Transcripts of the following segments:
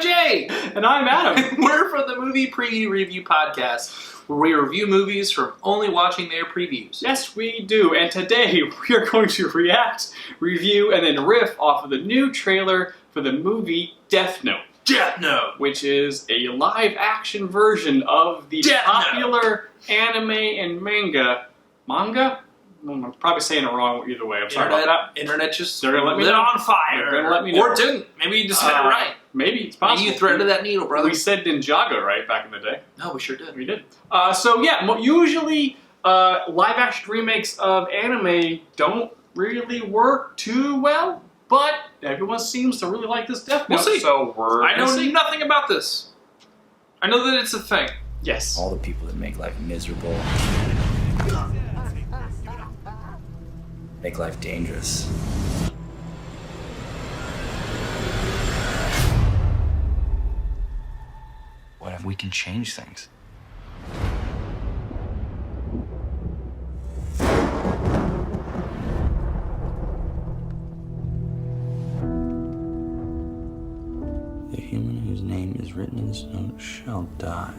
I'm Jay. And I'm Adam. We're from the Movie Preview Review Podcast, where we review movies from only watching their previews. Yes, we do. And today we are going to react, review, and then riff off of the new trailer for the movie Death Note. Death Note! Which is a live-action version of the popular anime and manga? I'm probably saying it wrong either way. I'm sorry about that. Internet just They're gonna let me lit know. on fire. They're gonna let me know. Or didn't. Maybe you just said it right. Maybe it's possible. Maybe you threaded that needle, brother. We said Ninjago, right, back in the day? No, we sure did. We did. So yeah, usually live-action remakes of anime don't really work too well, but everyone seems to really like this Death Note. We'll see. So I know nothing about this. I know that it's a thing. Yes. All the people that make life miserable make life dangerous. What if we can change things? The human whose name is written in this note shall die.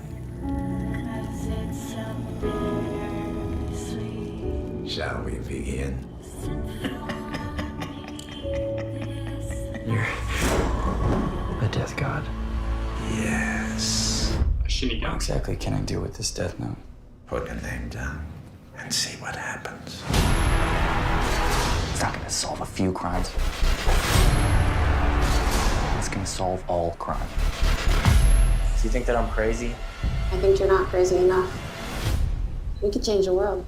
Shall we begin? You're a death god. Yes. A Shinigami. What exactly can I do with this death note? Put a name down and see what happens. It's not gonna solve a few crimes. It's gonna solve all crime. Do you think that I'm crazy? I think you're not crazy enough. We could change the world.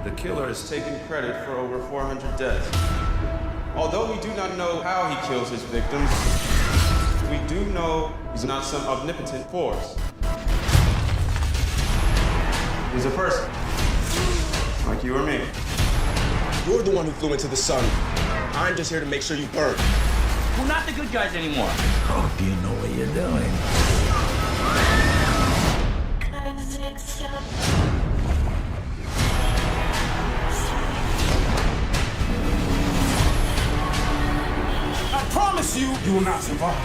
The killer is taking credit for over 400 deaths. Although we do not know how he kills his victims, we do know he's not some omnipotent force. He's a person, like you or me. You're the one who flew into the sun. I'm just here to make sure you burn. We're not the good guys anymore. Hope you know what you're doing. I promise you, you will not survive.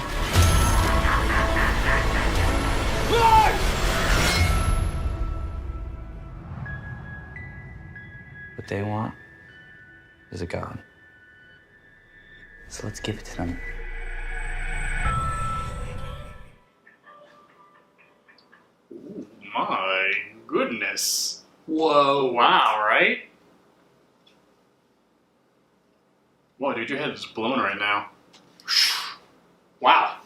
What they want is a god. So let's give it to them. My goodness. Whoa. Wow, right? Whoa, dude, your head is blown right now. Wow.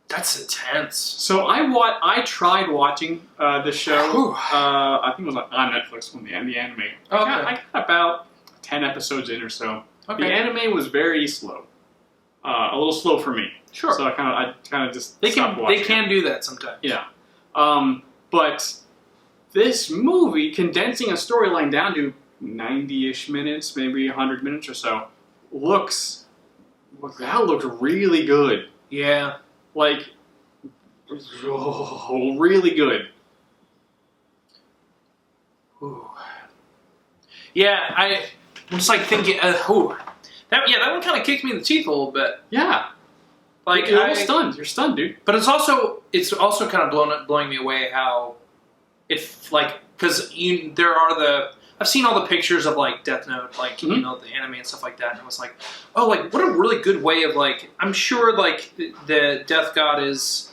That's intense. So I tried watching the show. I think it was on Netflix when the anime. Okay. I got about 10 episodes in or so. Okay. The anime was very slow. A little slow for me. Sure. So I kind of just They stopped watching. they can do that sometimes. Yeah. But this movie, condensing a storyline down to 90-ish minutes, maybe 100 minutes or so, looks really good. Yeah. Like, really good. Ooh. Yeah, I'm just like thinking, that one kind of kicked me in the teeth a little bit. Yeah. Like You're stunned. You're stunned, dude. But it's also kind of blowing me away how it's like, because I've seen all the pictures of like Death Note, like you know, the anime and stuff like that, and I was like, oh, like what a really good way of like, I'm sure like the Death God he's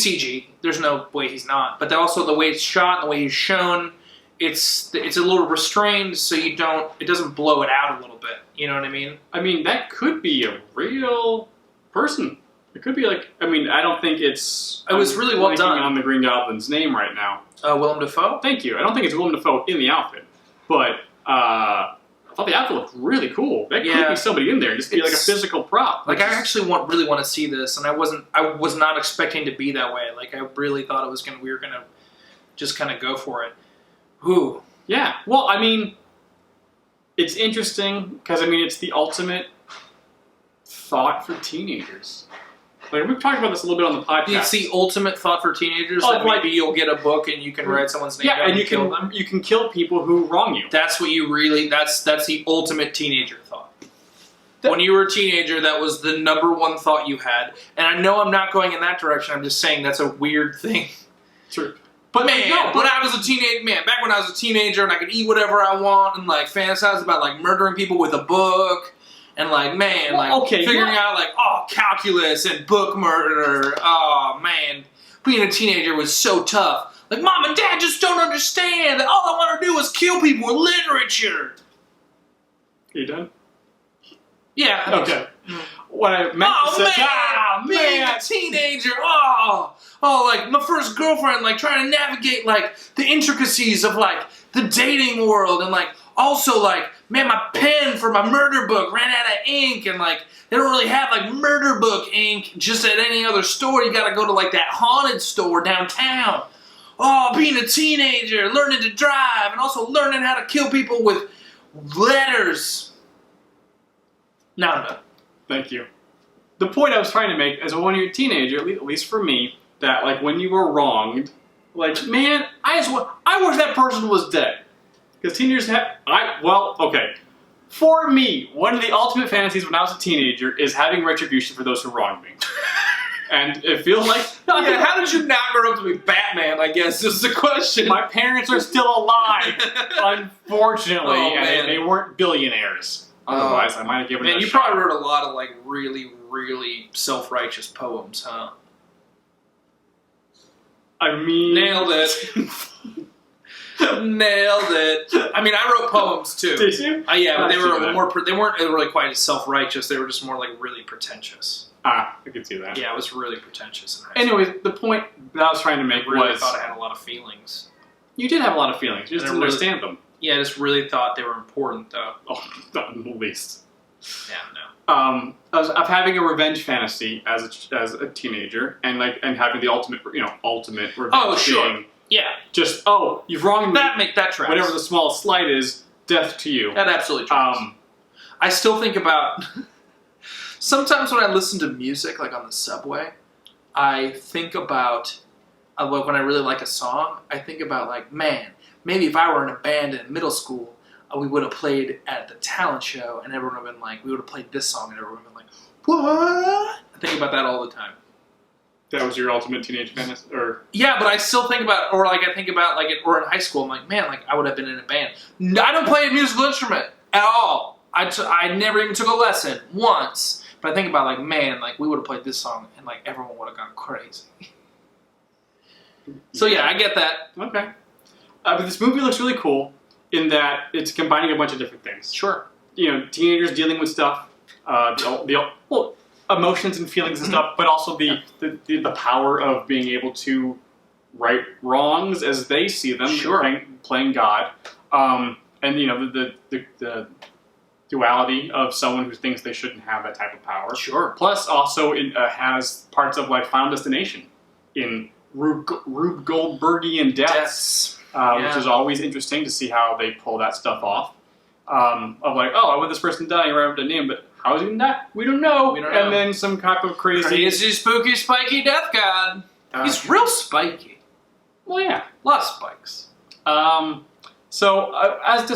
CG. There's no way he's not. But also the way it's shot, and the way he's shown, it's a little restrained, so it doesn't blow it out a little bit. You know what I mean? I mean, that could be a real person. It could be like, I mean, I don't think it's... It was really well done. On the Green Goblin's name right now. Willem Dafoe? Thank you. I don't think it's Willem Dafoe in the outfit, but I thought the outfit looked really cool. That could be somebody in there, just be like a physical prop. Like I actually really want to see this, and I was not expecting to be that way. Like I really thought we were gonna just kind of go for it. Ooh. Yeah. Well, I mean, it's interesting because I mean it's the ultimate thought for teenagers. Like we've talked about this a little bit on the podcast. It's the ultimate thought for teenagers. Oh, that maybe you'll get a book and you can write someone's name down and kill them. You can kill people who wrong you. That's what you really. That's the ultimate teenager thought. When you were a teenager, that was the number one thought you had. And I know I'm not going in that direction. I'm just saying that's a weird thing. True. But man, when I was a teenager and I could eat whatever I want and like fantasize about like murdering people with a book and like figuring out like calculus and book murder. Oh man, being a teenager was so tough. Like mom and dad just don't understand that all I want to do is kill people with literature. You done? Yeah. Okay. What I meant to say. Being a teenager. Like my first girlfriend, like trying to navigate like the intricacies of like the dating world, and like also like man, my pen for my murder book ran out of ink, and like they don't really have like murder book ink just at any other store. You got to go to like that haunted store downtown. Oh, being a teenager, learning to drive, and also learning how to kill people with letters. Now I'm done. Thank you. The point I was trying to make is when you're a teenager, at least for me, that like when you were wronged, like man, I wish that person was dead. Because teenagers for me, one of the ultimate fantasies when I was a teenager is having retribution for those who wronged me. And it feels like how did you not grow up to be Batman? I guess is the question. My parents are still alive, unfortunately, and they weren't billionaires. Otherwise, I might have given it a shot. You probably wrote a lot of like really, really self-righteous poems, huh? I mean, nailed it. Nailed it. I mean, I wrote poems too. Did you? Yeah, but they weren't really quite as self-righteous. They were just more like really pretentious. I could see that. Yeah, it was really pretentious. Anyways, the point that I was trying to make I really was thought I had a lot of feelings. You did have a lot of feelings. You just didn't understand them. Yeah, I just really thought they were important, though. Oh, not in the least. Yeah, no. I was having a revenge fantasy as a teenager, and having the ultimate revenge. Oh, sure. Being yeah. Just you've wronged me. That tracks. Whatever the smallest slight is, death to you. That absolutely tracks. I still think about sometimes when I listen to music, like on the subway, I think about when I really like a song. I think about like, man. Maybe if I were in a band in middle school, we would have played at the talent show, and everyone would have been like, we would have played this song, and everyone would have been like, what? I think about that all the time. That was your ultimate teenage fantasy? Yeah, but I still think about, or in high school, I'm like, man, like I would have been in a band. I don't play a musical instrument at all. I never even took a lesson once. But I think about like, man, like we would have played this song, and like everyone would have gone crazy. So yeah, I get that. Okay. But this movie looks really cool in that it's combining a bunch of different things. Sure. Teenagers dealing with stuff, emotions and feelings and stuff, but also the power of being able to right wrongs as they see them. Sure. Playing God, and the duality of someone who thinks they shouldn't have that type of power. Sure. Plus, also it has parts of like Final Destination in Rube Goldbergian deaths. Which is always interesting to see how they pull that stuff off. Of like, I want this person to die, right up the name, but how is he going to die? We don't know. And then some type of crazy, spooky, spiky death god. He's real spiky. Well, yeah, a lot of spikes. So, as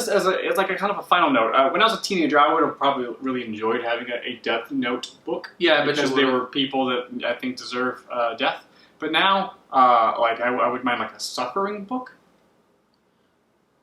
like a kind of a final note, when I was a teenager, I would have probably really enjoyed having a Death Note book. Yeah, because they were people that I think deserve death. But now, I would mind like a suffering book.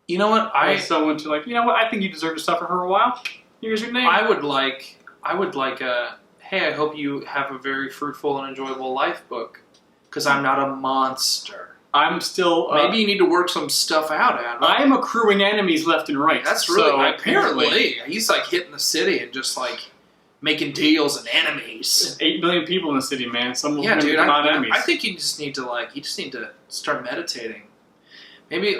You know what? Someone to like, I think you deserve to suffer for a while. Here's your name. I would like a, hey, I hope you have a very fruitful and enjoyable life book. Because I'm not a monster. I'm still... maybe you need to work some stuff out, Adam. I am accruing enemies left and right. That's really... apparently, he's like hitting the city and just like making deals and enemies. 8 million people in the city, man. Some of them dude, are not enemies. I think you just need to start meditating. Maybe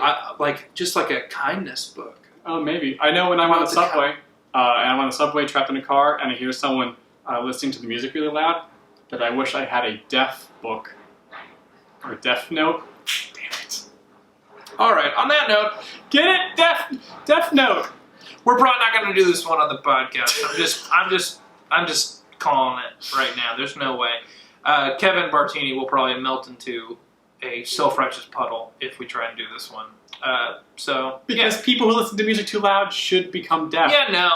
just like a kindness book. Oh, maybe. I know when I'm on the subway, and I'm on the subway trapped in a car, and I hear someone listening to the music really loud, that I wish I had a deaf book or Death Note. Damn it! All right. On that note, get it, Death Note. We're probably not going to do this one on the podcast. I'm just calling it right now. There's no way. Kevin Bartini will probably melt into a self-righteous puddle if we try and do this one. Because people who listen to music too loud should become deaf. Yeah, no.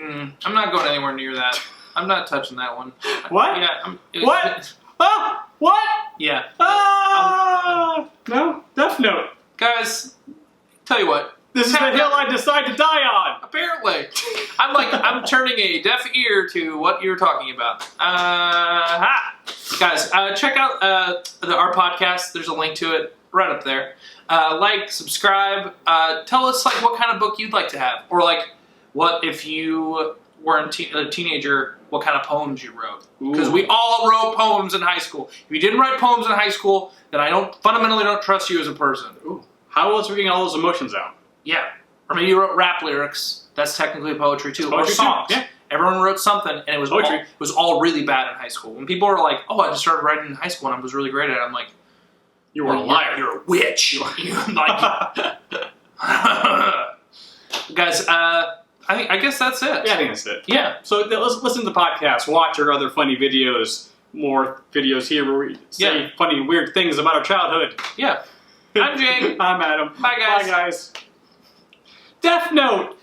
I'm not going anywhere near that. I'm not touching that one. What? Yeah. What? Ah! What? Yeah. Ah! No? Death Note. Guys, tell you what. This is the hill I decide to die on. Apparently. I'm turning a deaf ear to what you're talking about. Guys, check out our podcast. There's a link to it right up there. Like, subscribe. Tell us like what kind of book you'd like to have. Or like, what if you were a teenager, what kind of poems you wrote. Because we all wrote poems in high school. If you didn't write poems in high school, then I fundamentally don't trust you as a person. Ooh. How else are we getting all those emotions out? Yeah. Or maybe you wrote rap lyrics. That's technically poetry too. Poetry or songs. too. Yeah. Everyone wrote something, and it was all really bad in high school. When people were like, "Oh, I just started writing in high school and I was really great at it," I'm like, "You were a liar. You're a witch." Guys, I guess that's it. Yeah, I think that's it. Yeah. So let's listen to the podcast, watch our other funny videos, more videos here where we say funny, weird things about our childhood. Yeah. I'm Jake. I'm Adam. Bye, guys. Bye, guys. Death Note!